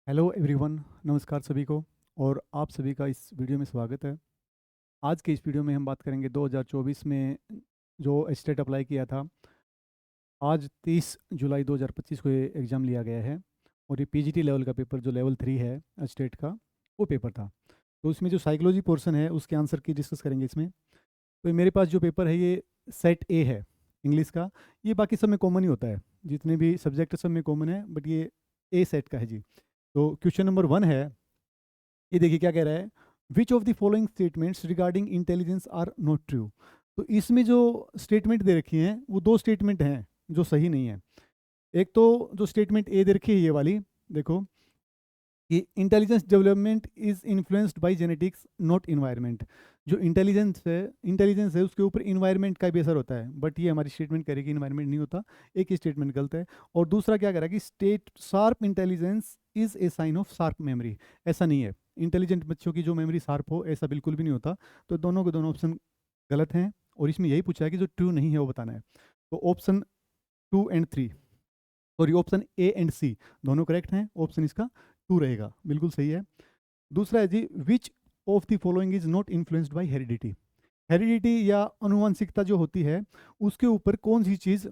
Hello everyone, नमस्कार सभी को। और आप सभी का इस वीडियो में स्वागत है। आज के इस वीडियो में हम बात करेंगे 2024 में जो स्टेट अप्लाई किया था। आज 30 जुलाई 2025 को ये एग्ज़ाम लिया गया है और ये पीजीटी लेवल का पेपर जो लेवल 3 है स्टेट का, वो पेपर था। तो उसमें जो साइकोलॉजी पोर्शन है उसके आंसर की डिस्कस करेंगे इसमें। तो मेरे पास जो पेपर है ये सेट ए है इंग्लिश का। ये बाकी सब में कॉमन ही होता है, जितने भी सब्जेक्ट सब में कॉमन है, बट ये ए सेट का है जी। तो क्वेश्चन नंबर 1 है, ये देखिए क्या कह रहा है। Which of the following statements regarding intelligence are not true. तो इसमें जो स्टेटमेंट दे रखी हैं वो दो स्टेटमेंट हैं जो सही नहीं है। एक तो जो स्टेटमेंट ए दे रखी है ये वाली, देखो कि intelligence development is influenced by genetics not environment. जो इंटेलिजेंस है उसके ऊपर इन्वायरमेंट का भी असर होता है, बट ये हमारी स्टेटमेंट करेगी इन्वायरमेंट नहीं होता। एक ही स्टेटमेंट गलत है। और दूसरा क्या कह रहा है कि state sharp intelligence is a sign of sharp memory. ऐसा नहीं है, इंटेलिजेंट बच्चों की जो मेमोरी शार्प हो ऐसा बिल्कुल भी नहीं होता। तो दोनों के दोनों ऑप्शन गलत हैं और इसमें यही पूछा है कि जो ट्रू नहीं है वो बताना है। तो ऑप्शन 2 और 3, सॉरी ऑप्शन ए एंड सी दोनों करेक्ट हैं। ऑप्शन इसका 2 रहेगा, बिल्कुल सही है। दूसरा है जी, which of the following is not influenced by heredity. Heredity या अनुवांशिकता जो होती है उसके ऊपर कौन सी चीज,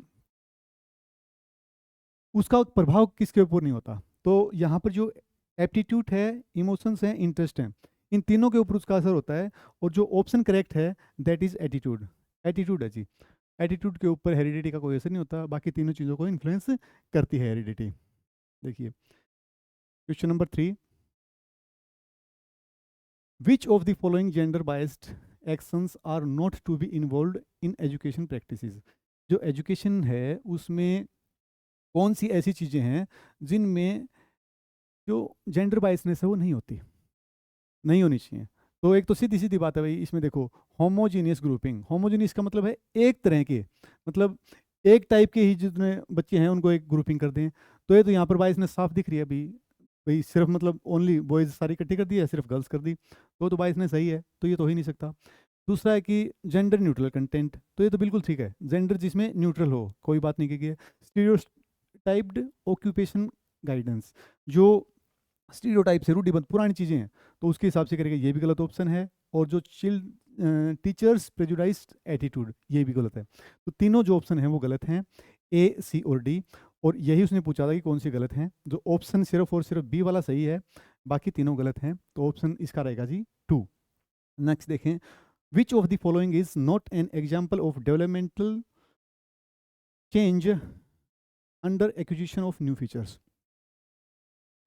उसका प्रभाव किसके ऊपर नहीं होता। तो यहाँ पर जो एप्टीट्यूड है, इमोशंस हैं, इंटरेस्ट हैं, इन तीनों के ऊपर उसका असर होता है। और जो ऑप्शन करेक्ट है दैट इज एटीट्यूड। एटीट्यूड है जी। एटीट्यूड के ऊपर हेरिडिटी का कोई असर नहीं होता, बाकी तीनों चीज़ों को इन्फ्लुएंस करती है हेरिडिटी। देखिए question number 3, which of the following gender biased actions are not to be involve in education practices. जो एजुकेशन है उसमें कौन सी ऐसी चीज़ें हैं जिनमें जो जेंडर बायसनेस है वो नहीं होती, नहीं होनी चाहिए। तो एक तो सीधी सीधी बात है भाई, इसमें देखो होमोजीनियस ग्रुपिंग। होमोजीनियस का मतलब है एक तरह के, मतलब एक टाइप के ही जितने बच्चे हैं उनको एक ग्रुपिंग कर दें। तो ये तो यहाँ पर बायसनेस साफ दिख रही है भाई। भाई सिर्फ मतलब ओनली बॉयज़ सारी इकट्ठी कर दी है, सिर्फ गर्ल्स कर दी, तो बायसनेस सही है, तो ये तो हो ही नहीं सकता। दूसरा है कि जेंडर न्यूट्रल कंटेंट, तो ये तो बिल्कुल ठीक है, जेंडर जिसमें न्यूट्रल हो, कोई बात नहीं की है। स्टीरियोटाइप्ड ऑक्यूपेशन गाइडेंस, जो स्टीरियोटाइप से रूढ़िबद्ध पुरानी चीज़ें हैं तो उसके हिसाब से करेंगे, ये भी गलत ऑप्शन है। और जो टीचर्स प्रेजुडाइज्ड एटीट्यूड, ये भी गलत है। तो तीनों जो ऑप्शन हैं वो गलत हैं, ए सी और डी। और यही उसने पूछा था कि कौन सी गलत हैं। जो ऑप्शन सिर्फ और सिर्फ बी वाला सही है, बाकी तीनों गलत हैं। तो ऑप्शन इसका रहेगा जी 2। नेक्स्ट देखें, विच of the following is not an example of developmental change under acquisition of new features.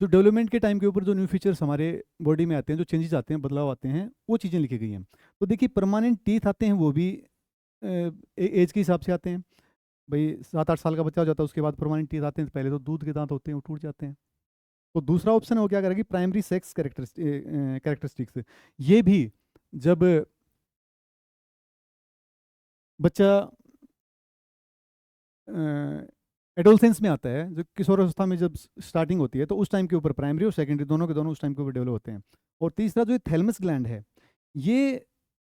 जो डेवलपमेंट के टाइम के ऊपर जो न्यू फीचर्स हमारे बॉडी में आते हैं, जो चेंजेस आते हैं, बदलाव आते हैं, वो चीज़ें लिखी गई हैं। तो देखिए परमानेंट टीथ आते हैं, वो भी एज के हिसाब से आते हैं। भाई 7-8 साल का बच्चा हो जाता है उसके बाद परमानेंट टीथ आते हैं, पहले तो दूध के दांत होते हैं वो टूट जाते हैं। तो दूसरा ऑप्शन वो क्या करेगी, प्राइमरी सेक्स कैरेक्टरिस्टिक्स। ये भी जब बच्चा एडोलसेंस में आता है, जो किशोरावस्था में जब स्टार्टिंग होती है, तो उस टाइम के ऊपर प्राइमरी और सेकेंडरी दोनों के दोनों उस टाइम के ऊपर डेवलप होते हैं। और तीसरा जो थैलमस ग्लैंड है, ये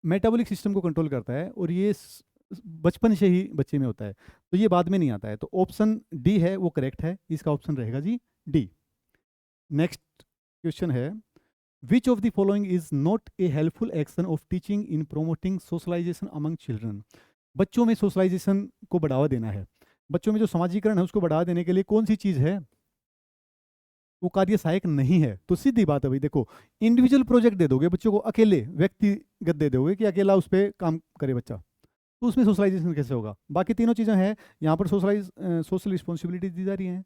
मेटाबॉलिक सिस्टम को कंट्रोल करता है और ये बचपन से ही बच्चे में होता है, तो ये बाद में नहीं आता है। तो ऑप्शन डी है वो करेक्ट है, इसका ऑप्शन रहेगा जी डी। नेक्स्ट क्वेश्चन है, which of the following is not a helpful action of teaching in promoting socialization among children. बच्चों में सोशलाइजेशन को बढ़ावा देना है, बच्चों में जो समाजीकरण है उसको बढ़ावा देने के लिए कौन सी चीज़ है वो कार्य सहायक नहीं है। तो सीधी बात है भाई, देखो इंडिविजुअल प्रोजेक्ट दे दोगे बच्चों को, अकेले व्यक्तिगत दे दोगे कि अकेला उस पर काम करे बच्चा, तो उसमें सोशलाइजेशन कैसे होगा। बाकी तीनों चीज़ें हैं, यहाँ पर सोशल रिस्पॉन्सिबिलिटी दी जा रही हैं।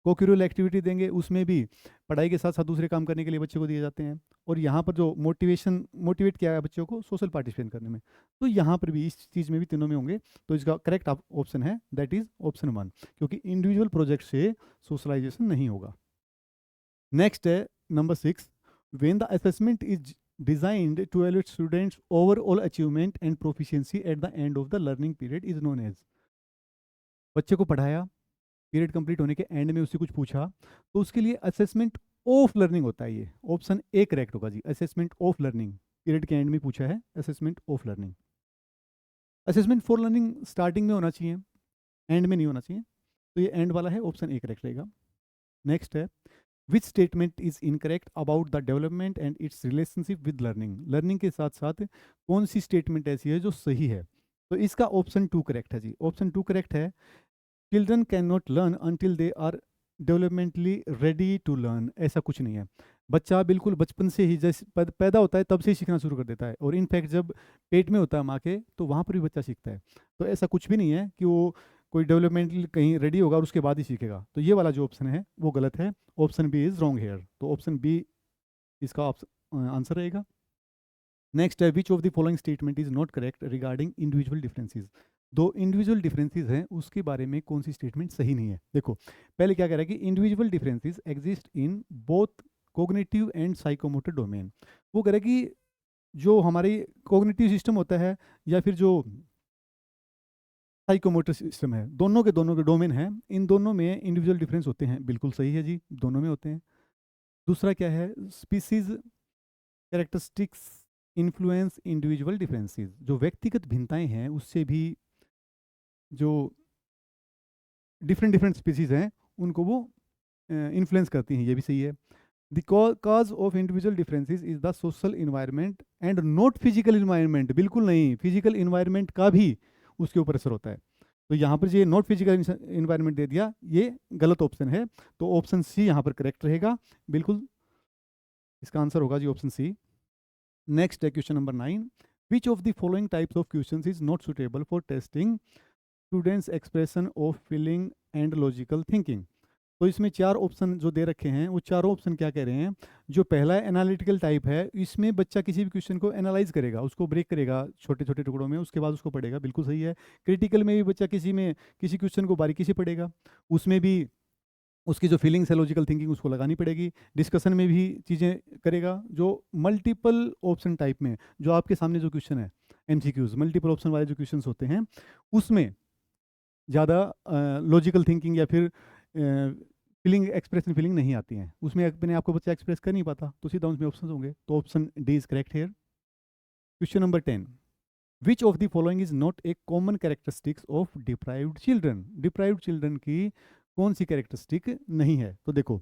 कोक्यूरल एक्टिविटी देंगे, उसमें भी पढ़ाई के साथ साथ दूसरे काम करने के लिए बच्चों को दिए जाते हैं। और यहाँ पर जो मोटिवेट किया है बच्चों को सोशल पार्टिसिपेट करने में, तो यहाँ पर भी इस चीज़ में भी तीनों में होंगे। तो इसका करेक्ट ऑप्शन है दैट इज ऑप्शन 1, क्योंकि इंडिविजुअल प्रोजेक्ट से सोशलाइजेशन नहीं होगा। नेक्स्ट है number 6, when the assessment is designed to evaluate students overall achievement and proficiency at the end of the learning period is known as। बच्चे को पढ़ाया, period complete होने के एंड में उससे कुछ पूछा, तो उसके लिए असेसमेंट ऑफ लर्निंग होता है। ये ऑप्शन ए करेक्ट होगा जी, असेसमेंट ऑफ लर्निंग। पीरियड के एंड में पूछा है assessment of learning. Assessment for learning starting में होना चाहिए, एंड में नहीं होना चाहिए, तो ये एंड वाला है, ऑप्शन ए करेक्ट रहेगा। नेक्स्ट है, which statement is incorrect about the development and it's relationship with learning, learning के साथ साथ कौन सी स्टेटमेंट ऐसी है जो सही है। तो इसका ऑप्शन 2 करेक्ट है जी, ऑप्शन 2 करेक्ट है। Children can not learn until they are developmentally ready to learn, ऐसा कुछ नहीं है। बच्चा बिल्कुल बचपन से ही जैसे पैदा होता है तब से ही सीखना शुरू कर देता है, और इनफैक्ट जब पेट में होता है माँ के तो वहाँ पर भी बच्चा सीखता है। तो ऐसा कुछ भी नहीं है कि वो कोई डेवलपमेंटली कहीं रेडी होगा और उसके बाद ही सीखेगा। तो ये वाला जो ऑप्शन है वो गलत है, option B is wrong here. तो ऑप्शन बी इसका आंसर रहेगा। नेक्स्ट है which of the following statement is not correct regarding individual differences. दो इंडिविजुअल डिफरेंसेस हैं उसके बारे में कौन सी स्टेटमेंट सही नहीं है। देखो पहले क्या कह रहा है कि individual differences exist in both cognitive and psychomotor domain. वो कह रहा है कि जो हमारी कोग्निटिव सिस्टम होता है या फिर जो साइकोमोटर सिस्टम है, दोनों के डोमेन है, इन दोनों में इंडिविजुअल डिफरेंस होते हैं। बिल्कुल सही है जी, दोनों में होते हैं। दूसरा क्या है, species characteristics influence individual differences, जो व्यक्तिगत भिन्नताएं हैं उससे भी जो डिफरेंट डिफरेंट स्पीसीज हैं उनको वो इन्फ्लुएंस करती हैं, ये भी सही है। The cause of individual differences is the social environment and not physical environment, बिल्कुल नहीं, फिजिकल इन्वायरमेंट का भी उसके ऊपर असर होता है। तो यहाँ पर ये नॉट फिजिकल इन्वायरमेंट दे दिया, ये गलत ऑप्शन है। तो ऑप्शन सी यहाँ पर करेक्ट रहेगा, बिल्कुल इसका आंसर होगा जी ऑप्शन सी। नेक्स्ट है question number 9, which of the following types of questions is not suitable for testing students expression of feeling and logical thinking. तो इसमें चार ऑप्शन जो दे रखे हैं वो चारों ऑप्शन क्या कह रहे हैं। जो पहला एनालिटिकल टाइप है, इसमें बच्चा किसी भी क्वेश्चन को एनालाइज करेगा, उसको ब्रेक करेगा छोटे छोटे टुकड़ों में, उसके बाद उसको पढ़ेगा, बिल्कुल सही है। क्रिटिकल में भी बच्चा किसी क्वेश्चन को बारीकी से पढ़ेगा, उसमें भी उसकी जो फीलिंग्स है लॉजिकल थिंकिंग उसको लगानी पड़ेगी। डिस्कशन में भी चीज़ें करेगा। जो मल्टीपल ऑप्शन टाइप में जो आपके सामने जो क्वेश्चन है एमसीक्यूज, मल्टीपल ऑप्शन वाले जो क्वेश्चंस होते हैं उसमें ज़्यादा लॉजिकल थिंकिंग या फिर फीलिंग नहीं आती हैं, उसमें अपने आप को बच्चा एक्सप्रेस कर नहीं पाता, तो सीधा उसमें ऑप्शन होंगे। तो option D is correct here. Question number 10, which of the following is not A common characteristics of deprived children. Deprived children की कौन सी कैरेक्टरिस्टिक नहीं है। तो देखो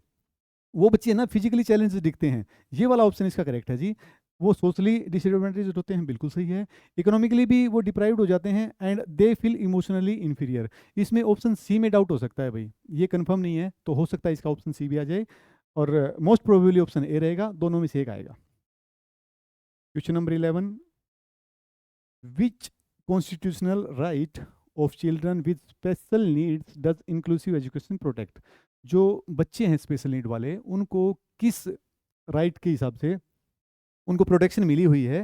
वो बच्चे ना फिजिकली चैलेंज दिखते हैं, ये वाला ऑप्शन इसका करेक्ट है जी। वो सोशली डिसएडवांटेज होते हैं, बिल्कुल सही है। इकोनॉमिकली भी वो डिप्राइव्ड हो जाते हैं and they feel emotionally inferior. इसमें ऑप्शन सी में डाउट हो सकता है भाई, ये कंफर्म नहीं है, तो हो सकता है इसका ऑप्शन सी भी आ जाए, और मोस्ट प्रोबेबली ऑप्शन ए रहेगा, दोनों में से एक आएगा। Question number 11, which constitutional right of children with special needs does inclusive education protect. जो बच्चे हैं स्पेशल नीड वाले, उनको किस राइट के हिसाब से उनको प्रोटेक्शन मिली हुई है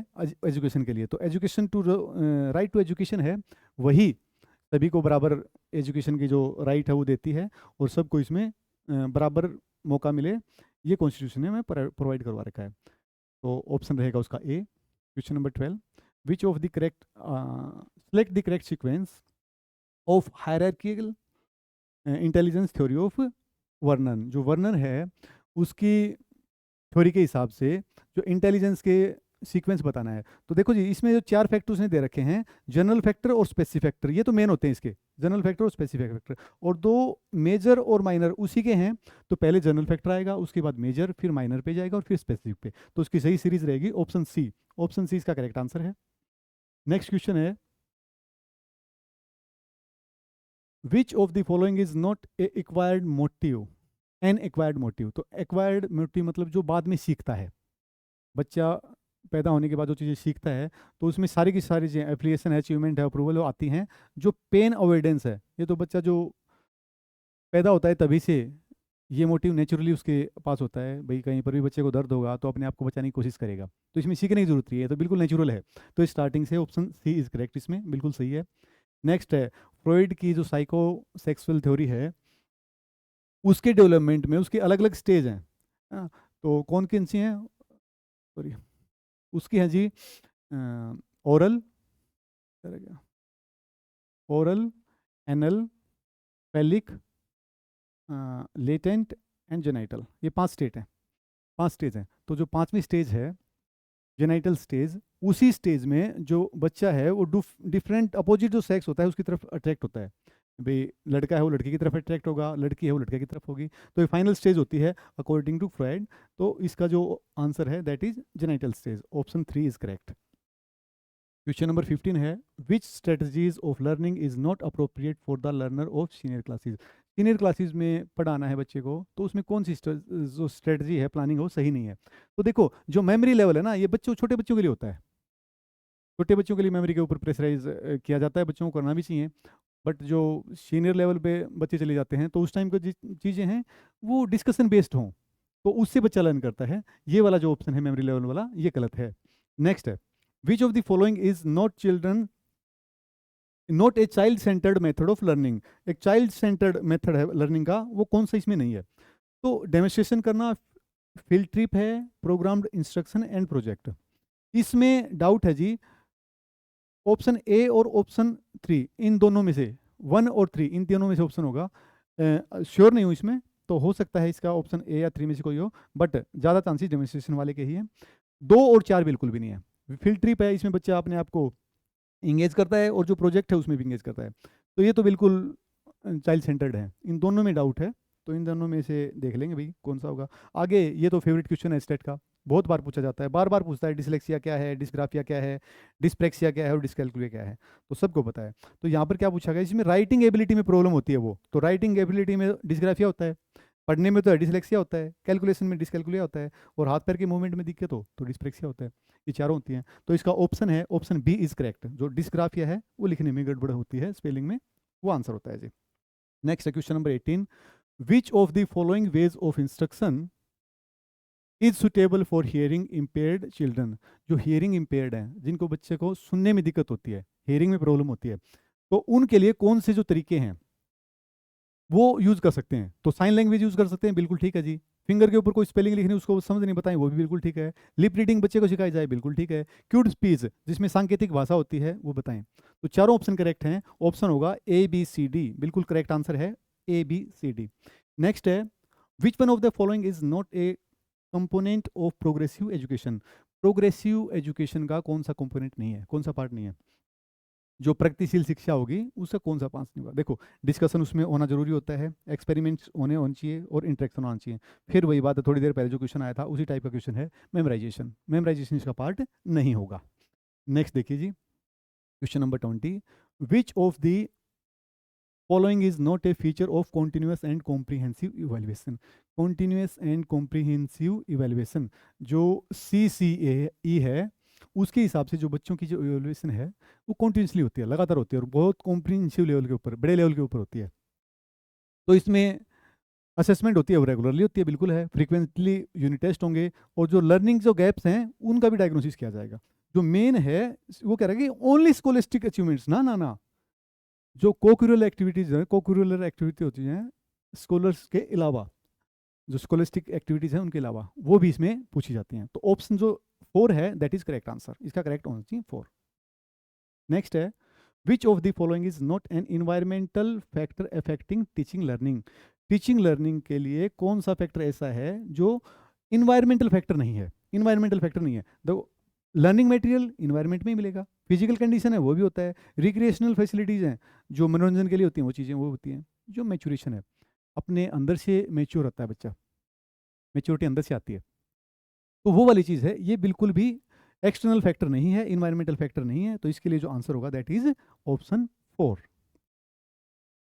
एजुकेशन के लिए। तो education to right to education है, वही सभी को बराबर एजुकेशन की जो राइट है वो देती है, और सबको इसमें बराबर मौका मिले, ये कॉन्स्टिट्यूशन में प्रोवाइड करवा रखा है। तो ऑप्शन रहेगा उसका A. Question number 12, which of the correct select the correct sequence of hierarchical intelligence theory of Vernon. जो वर्नन है उसकी थ्योरी के हिसाब से जो इंटेलिजेंस के सीक्वेंस बताना है। तो देखो जी इसमें जो चार फैक्टर्स ने दे रखे हैं, जनरल फैक्टर और स्पेसिफिक फैक्टर, ये तो मेन होते हैं इसके, जनरल फैक्टर और स्पेसिफिक फैक्टर, और दो मेजर और माइनर उसी के हैं। तो पहले जनरल फैक्टर आएगा, उसके बाद मेजर, फिर माइनर पे जाएगा और फिर स्पेसिफिक पे। तो उसकी सही सीरीज रहेगी ऑप्शन सी। ऑप्शन सी इसका करेक्ट आंसर है। नेक्स्ट क्वेश्चन है, which of the following is not A acquired motive N acquired motive. तो एक्वायर्ड मोटिव मतलब जो बाद में सीखता है, बच्चा पैदा होने के बाद जो चीज़ें सीखता है, तो उसमें सारी की सारी चीज़ें एप्लीकेशन है, अचीवमेंट है, अप्रूवल आती हैं। जो पेन अवॉइडेंस है, ये तो बच्चा जो पैदा होता है तभी से ये मोटिव नेचुरली उसके पास होता है, भाई कहीं पर भी बच्चे को दर्द होगा तो अपने आप को बचाने की कोशिश करेगा, तो इसमें सीखने की जरूरत नहीं है, तो बिल्कुल नेचुरल है। तो स्टार्टिंग से ऑप्शन सी इज करेक्ट, इसमें बिल्कुल सही है। नेक्स्ट है, फ्रॉइड की जो साइको सेक्सुअल थ्योरी है उसके डेवलपमेंट में उसके अलग अलग स्टेज हैं। हाँ, तो कौन कौन सी हैं, सॉरी, उसकी है जी oral, oral, anal, phallic, latent and genital, ये 5 स्टेट हैं, 5 स्टेज हैं। तो जो 5वीं स्टेज है जेनाइटल स्टेज, उसी स्टेज में जो बच्चा है वो डिफरेंट अपोजिट जो सेक्स होता है उसकी तरफ अट्रैक्ट होता है। भाई लड़का है वो लड़की की तरफ अट्रैक्ट होगा, लड़की है वो लड़के की तरफ होगी। तो ये फाइनल स्टेज होती है अकॉर्डिंग टू फ्रॉइड। तो इसका जो आंसर है that is genital stage, option 3 is correct. Question number 15 है, which strategies of learning is not appropriate for the learner of senior classes. Senior classes में पढ़ाना है बच्चे को, तो उसमें कौन सी जो स्ट्रेटजी है, प्लानिंग हो, सही नहीं है। तो देखो जो मेमोरी लेवल है ना, ये बच्चों छोटे बच्चों के लिए होता है। छोटे बच्चों के लिए मेमोरी के ऊपर प्रेशराइज किया जाता है, बच्चों को करना भी चाहिए। बट जो सीनियर लेवल पे बच्चे चले जाते हैं, तो उस टाइम की चीज़ें हैं वो डिस्कशन बेस्ड हों, तो उससे बच्चा लर्न करता है। ये वाला जो ऑप्शन है मेमोरी लेवल वाला, ये गलत है। नेक्स्ट है, which of the following is not a child centred method of learning. एक चाइल्ड सेंटर्ड मेथड है लर्निंग का, वो कौन सा इसमें नहीं है। तो डेमोन्स्ट्रेशन करना, फील्ड ट्रिप है, प्रोग्राम्ड इंस्ट्रक्शन एंड प्रोजेक्ट। इसमें डाउट है जी, ऑप्शन ए और ऑप्शन 3 इन दोनों में से, 1 और 3 इन तीनों में से ऑप्शन होगा। श्योर नहीं हूँ इसमें, तो हो सकता है इसका ऑप्शन ए या 3 में से कोई हो, बट ज़्यादा चांसेस डेमोन्स्ट्रेशन वाले के ही हैं। 2 और 4 बिल्कुल भी नहीं है। फील्ड ट्रिप है, इसमें बच्चा अपने आप को इंगेज करता है, और जो प्रोजेक्ट है उसमें भी इंगेज करता है। तो ये तो बिल्कुल चाइल्ड सेंटर्ड है। इन दोनों में डाउट है, तो इन दोनों में से देख लेंगे भाई कौन सा होगा। आगे ये तो फेवरेट क्वेश्चन है स्टेट का, बहुत बार पूछा जाता है, बार बार पूछता है, डिसलेक्सिया क्या है, डिस्ग्राफिया क्या है, डिस्प्रेक्सिया क्या है और डिसकैलकुलिया क्या है, तो सबको पता है। तो यहाँ पर क्या पूछा गया, इसमें राइटिंग एबिलिटी में प्रॉब्लम होती है वो, तो राइटिंग एबिलिटी में डिस्ग्राफिया होता है, पढ़ने में तो डिसलेक्सिया होता है, कैलकुलेशन में डिसकैलकुलिया होता है, और हाथ पैर के मूवमेंट में दिक्कत हो तो डिस्प्रेक्सिया होता है। ये चारों होती हैं। तो इसका ऑप्शन है ऑप्शन बी इज करेक्ट। जो डिस्ग्राफिया है वो लिखने में गड़बड़ होती है, स्पेलिंग में, वो आंसर होता है जी। नेक्स्ट है question number 18, which of the following ways of instruction is suitable for hearing impaired children. जो हियरिंग इम्पेयर्ड हैं, जिनको बच्चे को सुनने में दिक्कत होती है, हियरिंग में प्रॉब्लम होती है, तो उनके लिए कौन से जो तरीके हैं वो यूज कर सकते हैं। तो साइन लैंग्वेज यूज कर सकते हैं, बिल्कुल ठीक है जी। फिंगर के ऊपर कोई स्पेलिंग लिखनी उसको समझ नहीं बताएं, वो भी बिल्कुल ठीक है। लिप रीडिंग बच्चे को सिखाई जाए, बिल्कुल ठीक है। क्यूट स्पीच जिसमें सांकेतिक भाषा होती है, वो बताएं। तो चारों ऑप्शन करेक्ट हैं, ऑप्शन होगा ABCD, बिल्कुल करेक्ट आंसर है ABCD। नेक्स्ट है, which one of the following is not A component of progressive education. Progressive education का कौन सा कंपोनेंट नहीं है, कौन सा पार्ट नहीं है। जो प्रगतिशील शिक्षा होगी उसका कौन सा पास नहीं होगा। देखो डिस्कशन उसमें होना जरूरी होता है, एक्सपेरिमेंट्स होने चाहिए, और इंटरेक्शन होना चाहिए। फिर वही बात है, थोड़ी देर पहले जो क्वेश्चन आया था उसी टाइप का क्वेश्चन है, मेमोराइजेशन। मेमोराइजेशन इसका पार्ट नहीं होगा। नेक्स्ट देखिए जी, question number 20, which of the following is not a feature of continuous and comprehensive evaluation. Continuous and comprehensive evaluation जो CCAE है, उसके हिसाब से जो बच्चों की जो इवेल्युएशन है वो कॉन्टिन्यूसली होती है, लगातार होती है, और बहुत कॉम्प्रीहेंसिव लेवल के ऊपर, बड़े लेवल के ऊपर होती है। तो इसमें असेसमेंट होती है, वो रेगुलरली होती है, बिल्कुल है। फ्रीक्वेंटली यूनिट टेस्ट होंगे, और जो लर्निंग जो गैप्स हैं उनका भी डायग्नोसिस किया जाएगा। जो मेन है वो कह रहा है कि ओनली स्कोलिस्टिक अचीवमेंट्स, ना ना ना, जो कोक्यूरल एक्टिविटीज है, कोक्यूरल एक्टिविटी होती हैं स्कॉलर्स के अलावा, जो स्कोलिस्टिक एक्टिविटीज हैं उनके अलावा, वो भी इसमें पूछी जाती हैं। तो ऑप्शन जो 4 है दैट इज करेक्ट आंसर, इसका करेक्ट होना चाहिए 4। नेक्स्ट है, which of the following is not an environmental factor affecting teaching learning. Teaching learning के लिए कौन सा फैक्टर ऐसा है जो इन्वायरमेंटल फैक्टर नहीं है। इन्वायरमेंटल फैक्टर नहीं है, देखो लर्निंग मटेरियल इन्वायरमेंट में ही मिलेगा, फिजिकल कंडीशन है वो भी होता है, रिक्रिएशनल फैसिलिटीज हैं जो मनोरंजन के लिए होती हैं वो चीज़ें वो होती हैं। जो मैच्योरेशन है, अपने अंदर से मैच्योर होता है बच्चा, मैच्योरिटी अंदर से आती है, तो वो वाली चीज़ है। ये बिल्कुल भी एक्सटर्नल फैक्टर नहीं है, इन्वायरमेंटल फैक्टर नहीं है। तो इसके लिए जो आंसर होगा दैट इज ऑप्शन 4।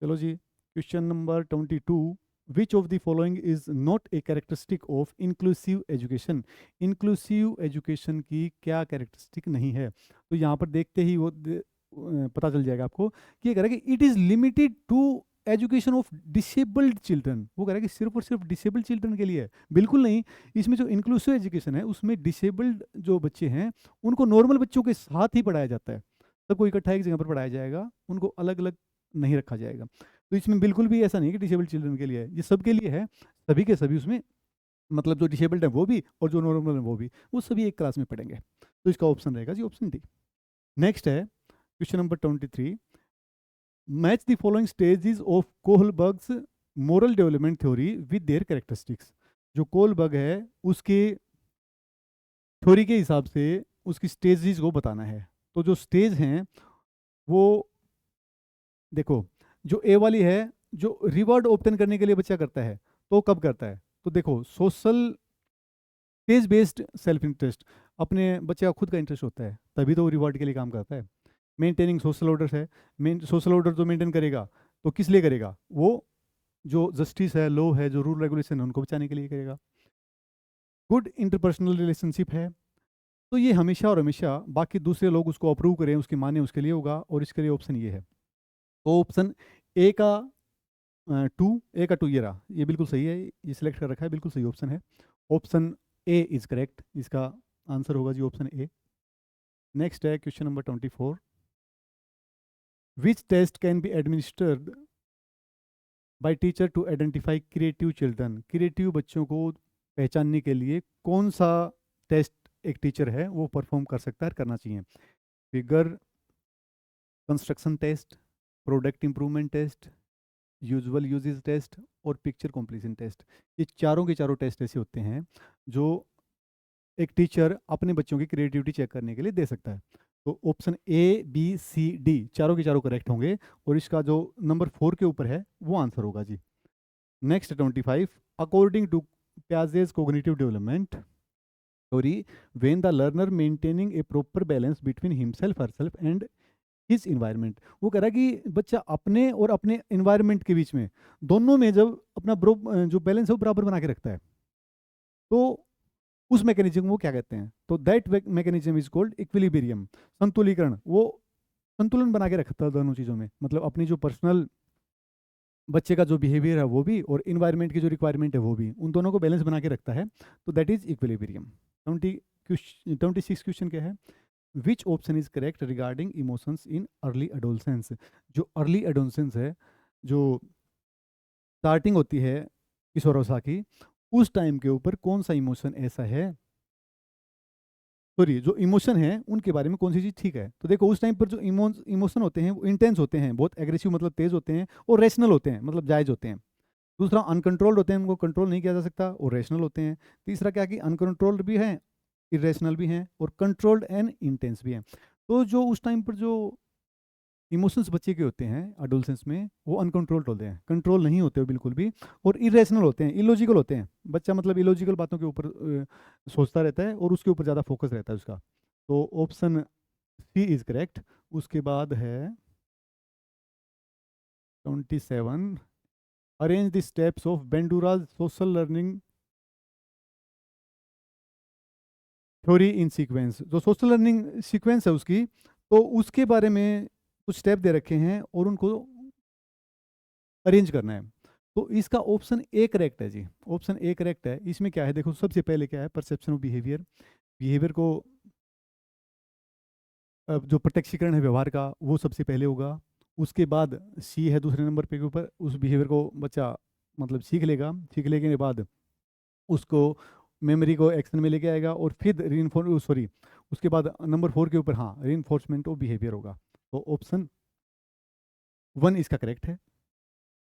चलो जी, question number 22, which of the following is not a characteristic of inclusive education. Inclusive education की क्या कैरेक्टरिस्टिक नहीं है। तो यहाँ पर देखते ही वो पता चल जाएगा आपको कि ये कह रहा है कि it is limited to education of disabled children. वो कह रहा है कि सिर्फ और सिर्फ डिसेबल्ड चिल्ड्रन के लिए है, बिल्कुल नहीं। इसमें जो इंक्लूसिव एजुकेशन है उसमें डिसेबल्ड जो बच्चे हैं उनको नॉर्मल बच्चों के साथ ही पढ़ाया जाता है, सबको इकट्ठा एक जगह पर पढ़ाया जाएगा, उनको अलग अलग नहीं रखा जाएगा। तो इसमें बिल्कुल भी ऐसा नहीं है कि डिसेबल्ड चिल्ड्रन के लिए है, ये सबके लिए है, सभी के सभी उसमें, मतलब जो डिसेबल्ड है वो भी और जो नॉर्मल है वो सभी एक क्लास में पढ़ेंगे। तो इसका ऑप्शन रहेगा जी ऑप्शन डी। नेक्स्ट है question number 23, match the following stages of Kohlberg's moral development theory with their characteristics. जो कोहलबर्ग है उसके थ्योरी के हिसाब से उसकी स्टेजेस को बताना है। तो जो स्टेज हैं वो देखो, जो ए वाली है, जो रिवॉर्ड ऑब्टेन करने के लिए बच्चा करता है, तो कब करता है? तो देखो, social page based self interest, अपने बच्चे का खुद का इंटरेस्ट होता है, तभी तो वो रिवॉर्ड के लिए काम करता है। मेंटेनिंग सोशल ऑर्डर है, मेन सोशल ऑर्डर जो मेंटेन करेगा, तो किस लिए करेगा? वो जो जस्टिस है, लॉ है, जो रूल रेगुलेशन है, उनको बचाने के लिए करेगा। गुड इंटरपर्सनल रिलेशनशिप है, तो ये हमेशा और हमेशा बाकी दूसरे लोग उसको अप्रूव करें, उसकी माने, उसके लिए होगा, और इसके लिए ऑप्शन ये है। तो ऑप्शन ए का टू ये रहा, ये बिल्कुल सही है, ये सिलेक्ट कर रखा है, बिल्कुल सही ऑप्शन है। ऑप्शन ए इज करेक्ट, इसका आंसर होगा जी ऑप्शन ए। नेक्स्ट है question number 24। Which test can be administered by teacher to identify creative children? Creative बच्चों को पहचानने के लिए कौन सा टेस्ट एक टीचर है वो परफॉर्म कर सकता है, करना चाहिए? Figure construction test, product improvement test, usual uses test, और पिक्चर कॉम्प्लीशन टेस्ट। ये चारों के चारों टेस्ट ऐसे होते हैं जो एक टीचर अपने बच्चों की क्रिएटिविटी चेक करने के लिए दे सकता है। तो option A B C D चारों के चारों करेक्ट होंगे, और इसका जो नंबर 4 के ऊपर है वो आंसर होगा जी। Next 25। According to Piaget's cognitive development theory, when the learner maintaining a proper balance between himself herself and his environment, वो कह रहा है कि बच्चा अपने और अपने इन्वायरमेंट के बीच में, दोनों में जब अपना जो बैलेंस है वो बराबर बना के रखता है, तो उस मैकेनिज्म को क्या कहते हैं? तो that mechanism is called equilibrium, संतुलीकरण। वो संतुलन बना के रखता है दोनों चीज़ों में, मतलब अपनी जो पर्सनल बच्चे का जो बिहेवियर है वो भी, और इन्वायरमेंट की जो रिक्वायरमेंट है वो भी, उन दोनों को बैलेंस बना के रखता है, तो दैट इज इक्विलिब्रियम। 26 क्वेश्चन क्या है? Which option is correct regarding emotions in early adolescence? जो अर्ली एडोलसेंस है, जो स्टार्टिंग होती है किशोरावस्था की, उस टाइम के ऊपर कौन सा इमोशन ऐसा है, सॉरी, जो इमोशन है उनके बारे में कौन सी चीज़ ठीक है? तो देखो, उस टाइम पर जो इमोशन होते हैं वो इंटेंस होते हैं, बहुत एग्रेसिव मतलब तेज होते हैं, और रैशनल होते हैं मतलब जायज होते हैं। दूसरा, अनकंट्रोल्ड होते हैं, उनको कंट्रोल नहीं किया जा सकता, और रैशनल होते हैं। तीसरा क्या कि अनकंट्रोल्ड भी हैं, इरेशनल भी हैं, और कंट्रोल्ड एंड इंटेंस भी हैं। तो जो उस टाइम पर जो इमोशंस बच्चे के होते हैं अडोलसेंस में, वो अनकंट्रोल्ड होते हैं, कंट्रोल नहीं होते हो बिल्कुल भी, और इरेशनल होते हैं, इलॉजिकल होते हैं। बच्चा मतलब इलॉजिकल बातों के ऊपर सोचता रहता है, और उसके ऊपर ज़्यादा फोकस रहता है उसका। तो ऑप्शन सी इज करेक्ट। उसके बाद है 27। Arrange the steps of Bandura's social learning theory in sequence. जो सोशल लर्निंग सीक्वेंस है उसकी, तो उसके बारे में कुछ स्टेप दे रखे हैं, और उनको अरेंज करना है। तो इसका ऑप्शन ए करेक्ट है जी, ऑप्शन ए करेक्ट है। इसमें क्या है, देखो, सबसे पहले क्या है, परसेप्शन ऑफ बिहेवियर। बिहेवियर को जो प्रत्यक्षीकरण है व्यवहार का, वो सबसे पहले होगा। उसके बाद सी है दूसरे नंबर पे के ऊपर, उस बिहेवियर को बच्चा मतलब सीख लेगा, सीख लेने के बाद उसको मेमोरी को एक्शन में लेके आएगा, और फिर सॉरी, उसके बाद नंबर 4 के ऊपर, हाँ, रीइंफोर्समेंट ऑफ बिहेवियर होगा। तो ऑप्शन 1 इसका करेक्ट है।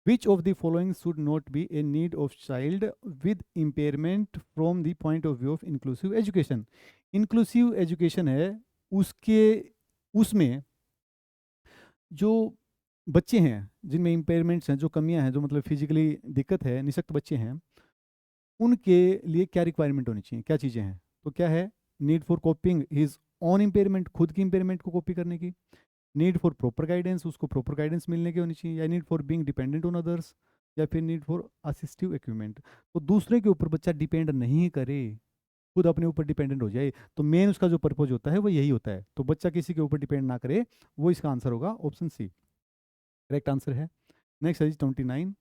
Which of the following should not be a need of child with impairment from the point of view of inclusive education? Inclusive education है, उसके उसमें जो बच्चे हैं जिनमें इम्पेयरमेंट्स हैं, जो कमियां हैं, जो मतलब फिजिकली दिक्कत है, निशक्त बच्चे हैं, उनके लिए क्या रिक्वायरमेंट होनी चाहिए, क्या चीज़ें हैं? तो क्या है? Need for कॉपिंग his on impairment, खुद की इम्पेयरमेंट को कॉपी करने की। नीड फॉर प्रॉपर गाइडेंस, उसको प्रॉपर गाइडेंस मिलने की होनी चाहिए। या need for being dependent on others, या फिर नीड फॉर असिस्टिव इक्विपमेंट। तो दूसरे के ऊपर बच्चा डिपेंड नहीं करे, खुद अपने ऊपर डिपेंडेंट हो जाए, तो मेन उसका जो पर्पज होता है वो यही होता है। तो बच्चा किसी के ऊपर डिपेंड ना करे, वो इसका आंसर होगा, ऑप्शन सी करेक्ट आंसर है। नेक्स्ट है 29।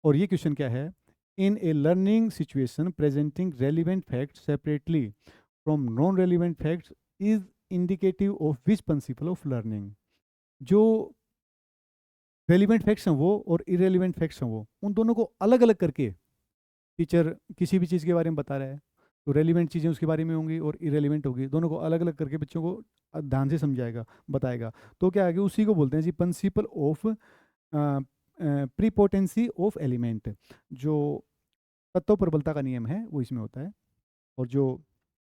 और ये क्वेश्चन क्या है? In a learning situation presenting relevant facts separately from non relevant facts is indicative of which principle of learning? जो रेलिवेंट फैक्ट्स हैं वो, और इरेलीवेंट फैक्ट्स हैं वो, उन दोनों को अलग अलग करके टीचर किसी भी चीज़ के बारे में बता रहा है, तो रेलिवेंट चीज़ें उसके बारे में होंगी, और इरेलीवेंट होगी, दोनों को अलग अलग करके बच्चों को ध्यान से समझाएगा, बताएगा। तो क्या है कि उसी को बोलते हैं जी principle of prepotency of element. जो तत्व प्रबलता का नियम है वो इसमें होता है। और जो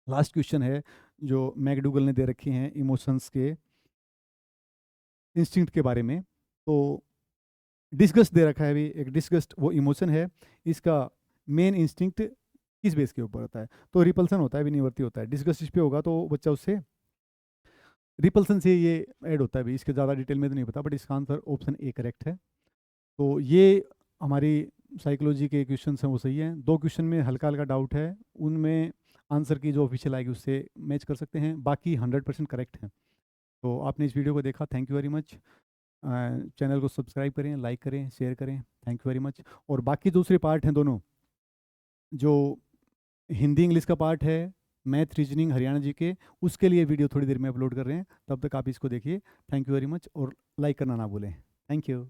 लास्ट क्वेश्चन है जो मैकडूगल ने दे रखे हैं इमोशंस के इंस्टिंक्ट के बारे में। तो डिस्गस्ट दे रखा है अभी, एक डिस्गस्ट वो इमोशन है, इसका मेन इंस्टिंक्ट किस बेस के ऊपर होता है, तो रिपल्सन होता है, विनिवर्ती होता है। डिस्गस्ट इस पे होगा तो बच्चा उससे रिपल्सन से ये ऐड होता है भी, इसके ज़्यादा डिटेल में तो नहीं पता, बट इसका आंसर ऑप्शन ए करेक्ट है। तो ये हमारी साइकोलॉजी के क्वेश्चन हैं वो सही हैं। 2 क्वेश्चन में हल्का हल्का डाउट है, उनमें आंसर की जो ऑफिशियल आएगी उससे मैच कर सकते हैं, बाकी 100% करेक्ट हैं। तो आपने इस वीडियो को देखा, thank you very much. Channel को सब्सक्राइब करें, लाइक करें, शेयर करें, थैंक यू वेरी मच। और बाकी दूसरे पार्ट हैं दोनों, जो हिंदी इंग्लिश का पार्ट है, मैथ रीजनिंग हरियाणा जी के, उसके लिए वीडियो थोड़ी देर में अपलोड कर रहे हैं, तब तक आप इसको देखिए। थैंक यू वेरी मच, और लाइक करना ना भूलें। Thank you.